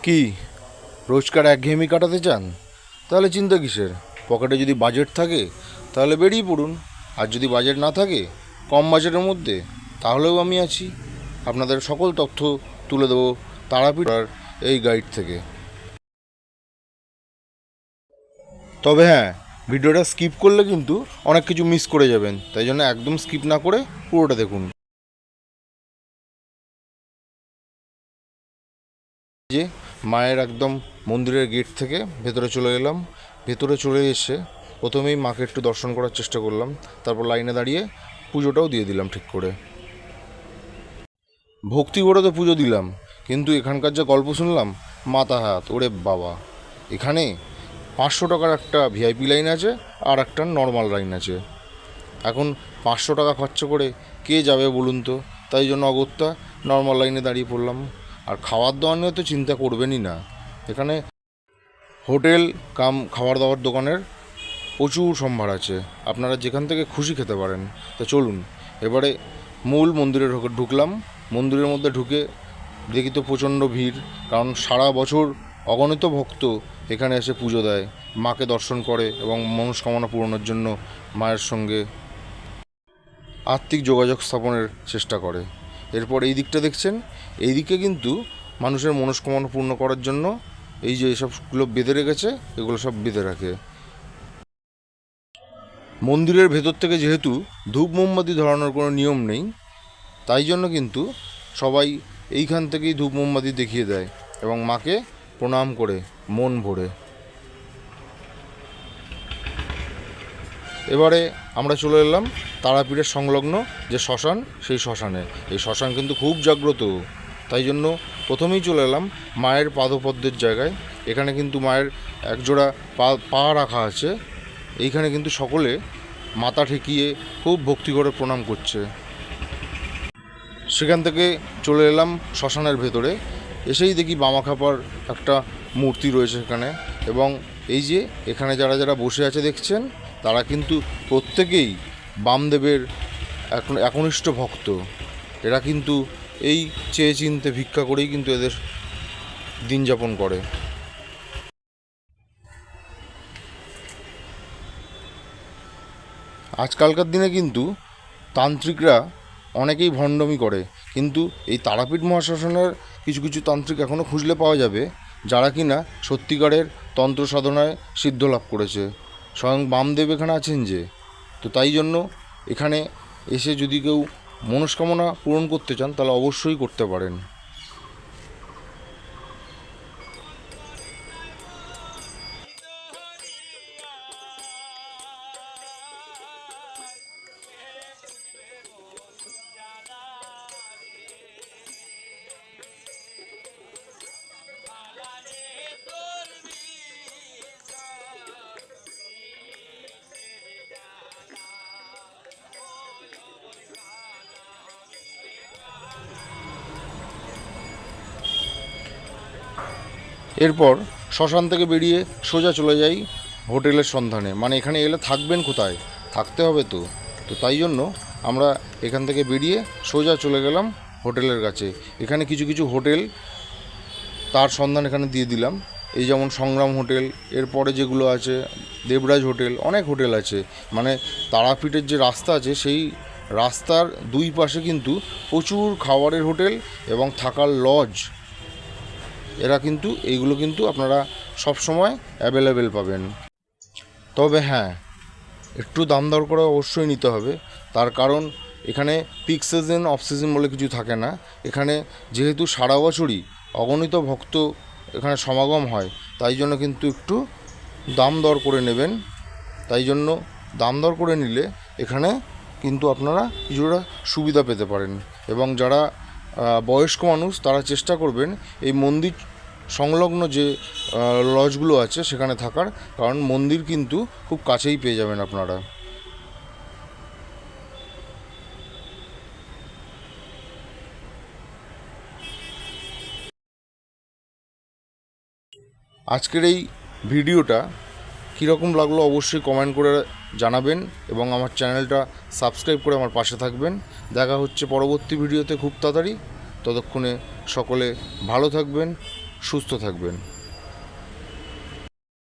কি রোজকার একঘেয়েমি কাটাতে চান? তাহলে চিন্তা কিসের? পকেটে যদি বাজেট থাকে তাহলে বেরিয়ে পড়ুন। আর যদি বাজেট না থাকে, কম বাজেটের মধ্যে, তাহলেও আমি আছি। আপনাদের সকল তথ্য তুলে দেবো তারাপীঠ আর এই গাইড থেকে। তবে হ্যাঁ, ভিডিওটা স্কিপ করলে কিন্তু অনেক কিছু মিস করে যাবেন, তাই জন্য একদম স্কিপ না করে পুরোটা দেখুন। যে মায়ের একদম মন্দিরের গেট থেকে ভেতরে চলে গেলাম। ভেতরে চলে এসে প্রথমেই মাকে একটু দর্শন করার চেষ্টা করলাম, তারপর লাইনে দাঁড়িয়ে পুজোটাও দিয়ে দিলাম ঠিক করে। ভক্তি করে তো পুজো দিলাম, কিন্তু এখানকার যে গল্প শুনলাম, মাথা হাত ওরে বাবা। এখানে 500 টাকার একটা ভিআইপি লাইন আছে আর একটা নর্মাল লাইন আছে। এখন 500 টাকা খরচা করে কে যাবে বলুন তো? তাই জন্য অগত্যা নর্মাল লাইনে দাঁড়িয়ে পড়লাম। আর খাওয়ার দাওয়ার নিয়ে তো চিন্তা করবেনই না। এখানে হোটেল কাম খাবার দাবার দোকানের প্রচুর সম্ভার আছে, আপনারা যেখান থেকে খুশি খেতে পারেন। তো চলুন এবারে মূল মন্দিরে ঢুকলাম। মন্দিরের মধ্যে ঢুকে দেখি তো প্রচণ্ড ভিড়, কারণ সারা বছর অগণিত ভক্ত এখানে এসে পুজো দেয়, মাকে দর্শন করে এবং মনস্কামনা পূরণের জন্য মায়ের সঙ্গে আত্মিক যোগাযোগ স্থাপনের চেষ্টা করে। এরপর এই দিকটা দেখছেন, এই দিকে কিন্তু মানুষের মনস্কামনা পূর্ণ করার জন্য এই যে এসবগুলো বেঁধে রেখেছে, এগুলো সব বেঁধে রাখে। মন্দিরের ভেতর থেকে যেহেতু ধূপ মোমবাতি ধরানোর কোনো নিয়ম নেই, তাই জন্য কিন্তু সবাই এইখান থেকেই ধূপ মোমবাতি দেখিয়ে দেয় এবং মাকে প্রণাম করে মন ভরে। এবারে আমরা চলে এলাম তারাপীঠের সংলগ্ন যে শ্মশান, সেই শ্মশানে। এই শ্মশান কিন্তু খুব জাগ্রত, তাই জন্য প্রথমেই চলে এলাম মায়ের পাদপদ্মের জায়গায়। এখানে কিন্তু মায়ের একজোড়া পা রাখা আছে। এইখানে কিন্তু সকলে মাথা ঠেকিয়ে খুব ভক্তি করে প্রণাম করছে। সেখান থেকে চলে এলাম শ্মশানের ভেতরে। এসেই দেখি বামাখ্যাপার একটা মূর্তি রয়েছে এখানে, এবং এই যে এখানে যারা যারা বসে আছে দেখছেন, তারা কিন্তু প্রত্যেকেই বামদেবের একনিষ্ঠ ভক্ত। এরা কিন্তু এই চেয়ে চিনতে ভিক্ষা করেই কিন্তু এদের দিন যাপন করে। আজকালকার দিনে কিন্তু তান্ত্রিকরা অনেকেই ভণ্ডামি করে, কিন্তু এই তারাপীঠ মহাশ্মশানের কিছু কিছু তান্ত্রিক এখনও খুঁজলে পাওয়া যাবে, যারা কিনা সত্যিকারের তন্ত্র সাধনায় সিদ্ধ লাভ করেছে। স্বয়ং বামদেব এখানে আছেন যে। তো তাই জন্য এখানে এসে যদি কেউ মনস্কামনা পূরণ করতে চান, তাহলে অবশ্যই করতে পারেন। এরপর শ্মশান থেকে বেরিয়ে সোজা চলে যাই হোটেলের সন্ধানে। মানে এখানে এলে থাকবেন কোথায়? থাকতে হবে তো। তো তাই জন্য আমরা এখান থেকে বেরিয়ে সোজা চলে গেলাম হোটেলের কাছে। এখানে কিছু কিছু হোটেল তার সন্ধান এখানে দিয়ে দিলাম। এই যেমন সংগ্রাম হোটেল, এরপরে যেগুলো আছে দেবরাজ হোটেল, অনেক হোটেল আছে। মানে তারাপীঠের যে রাস্তা আছে, সেই রাস্তার দুই পাশে কিন্তু প্রচুর খাবারের হোটেল এবং থাকার লজ। এরা কিন্তু এইগুলো কিন্তু আপনারা সব সময় অ্যাভেলেবেল পাবেন। তবে হ্যাঁ, একটু দাম দর করে অবশ্যই নিতে হবে। তার কারণ এখানে পিক সিজন অফ সিজন বলে কিছু থাকে না। এখানে যেহেতু সারা বছরই অগণিত ভক্ত এখানে সমাগম হয়, তাই জন্য কিন্তু একটু দাম দর করে নেবেন। তাই জন্য দাম দর করে নিলে এখানে কিন্তু আপনারা কিছুটা সুবিধা পেতে পারেন। এবং যারা বয়স্ক মানুষ, তারা চেষ্টা করবেন এই মন্দির সংলগ্ন যে লজগুলো আছে সেখানে থাকার, কারণ মন্দির কিন্তু খুব কাছেই পেয়ে যাবেন আপনারা। আজকের এই ভিডিওটা কীরকম লাগলো অবশ্যই কমেন্ট করে জানাবেন, এবং আমার চ্যানেলটা সাবস্ক্রাইব করে আমার পাশে থাকবেন। দেখা হচ্ছে পরবর্তী ভিডিওতে খুব তাড়াতাড়ি। ততক্ষণে সকলে ভালো থাকবেন, সুস্থ থাকবেন।